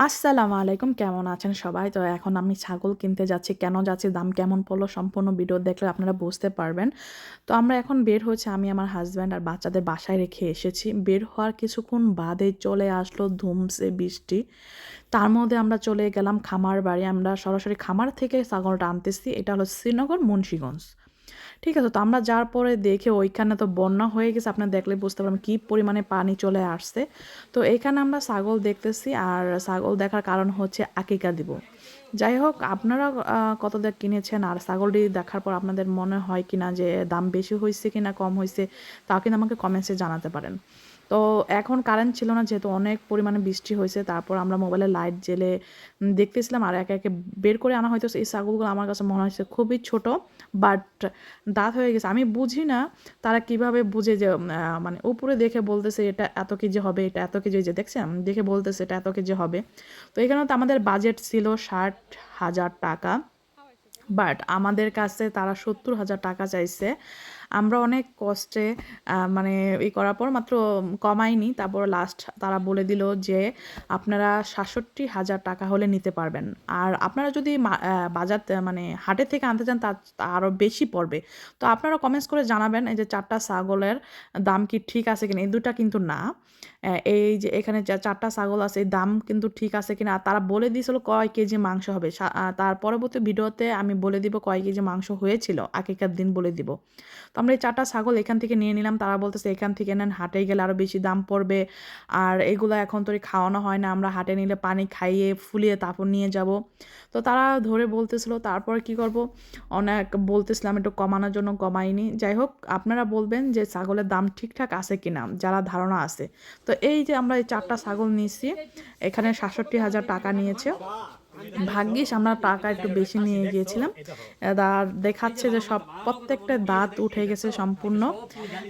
আসসালামু আলাইকুম, কেমন আছেন সবাই? তো এখন আমি ছাগল কিনতে যাচ্ছি। কেন যাচ্ছি, দাম কেমন পড়লো, সম্পূর্ণ ভিডিও দেখলে আপনারা বুঝতে পারবেন। তো আমরা এখন বের হয়েছি, আমি আমার হাসব্যান্ড আর বাচ্চাদের বাসায় রেখে এসেছি। বের হওয়ার কিছুক্ষণ বাদে চলে আসলো ধুমসে বৃষ্টি। তার মধ্যে আমরা চলে গেলাম খামার বাড়ি। আমরা সরাসরি খামার থেকে ছাগলটা আনতেছি। এটা হলো শ্রীনগর, মুন্সিগঞ্জ। ঠিক আছে? তো আমরা যাওয়ার পরে দেখে ওইখানে তো বন্যা হয়ে গেছে। আপনারা দেখলে বুঝতে পারবেন কি পরিমাণে পানি চলে আসছে। তো এখানে আমরা ছাগল দেখতেছি, আর ছাগল দেখার কারণ হচ্ছে আকিকা দিব। যাই হোক, আপনারা কত দিয়ে কিনেছেন, আর ছাগলটি দেখার পর আপনাদের মনে হয় কিনা যে দাম বেশি হইছে কিনা কম হইছে, তাও কিন্তু আমাকে কমেন্টসে জানাতে পারেন। তো এখন কারেন্ট ছিল না, যেহেতু অনেক পরিমাণে বৃষ্টি হয়েছে। তারপর আমরা মোবাইলে লাইট জ্বেলে দেখতেছিলাম, আর একে একে বের করে আনা হইতেছে। এই ছাগলগুলো আমার কাছে মনে হচ্ছে খুবই ছোট, বাট দাঁত হয়ে গেছে। আমি বুঝি না তারা কিভাবে বুঝে যে মানে উপরে দেখে বলতেছে এটা এত কেজি হবে, এটা এত কেজি, যে দেখছেন দেখে বলতেছে এটা এত কেজি হবে। তো এখানে তো আমাদের বাজেট ছিল 60,000 টাকা, বাট আমাদের কাছে তারা 70,000 টাকা চাইছে। আমরা অনেক কষ্টে মানে করার পর মাত্র কমাইনি। তারপর লাস্ট তারা বলে দিল যে আপনারা 67,000 টাকা হলে নিতে পারবেন। আর আপনারা যদি বাজার মানে হাটের থেকে আনতে চান, তা আরও বেশি পড়বে। তো আপনারা কমেন্টস করে জানাবেন এই যে 4টা ছাগলের দাম কি ঠিক আছে কিনা। এই দুটা কিন্তু না, এই যে এখানে 4টা ছাগল আছে, এই দাম কিন্তু ঠিক আছে কিনা। আর তারা বলে দিয়েছিল কয় কেজি মাংস হবে। তার পরবর্তী ভিডিওতে আমি বলে দিব কয় কেজি মাংস হয়েছিল, আকিকার দিন বলে দিব। তো আমরা এই 4টা ছাগল এখান থেকে নিয়ে নিলাম। তারা বলতেছে এখান থেকে নেন, হাটে গেলে আরও বেশি দাম পড়বে। আর এগুলো এখন তো খাওয়ানো হয় না, আমরা হাটে নিলে পানি খাইয়ে ফুলিয়ে তারপর নিয়ে যাব। তো তারা ধরে বলতেছিল, তারপর কি করব, অনেক বলতেছিলাম একটু কমানোর জন্য, কমাইনি। যাই হোক, আপনারা বলবেন যে ছাগলের দাম ঠিকঠাক আছে কিনা, যারা ধারণা আছে। তো এই যে আমরা এই 4টা ছাগল নিয়েছি, এখানে 67,000 টাকা নিয়েছে। ভাগ্যিস আমরা টাকা একটু বেশি নিয়ে গিয়েছিলাম। আর দেখাচ্ছে যে প্রত্যেকটা দাঁত উঠে গেছে সম্পূর্ণ।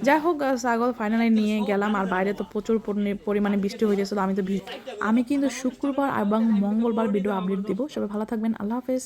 যাই হোক, ছাগল ফাইনালি নিয়ে গেলাম। আর বাইরে তো প্রচুর পরিমাণে বৃষ্টি হয়ে গেছিলো। আমি কিন্তু শুক্রবার এবং মঙ্গলবার ভিডিও আপডেট দিব। সবাই ভালো থাকবেন। আল্লাহ হাফেজ।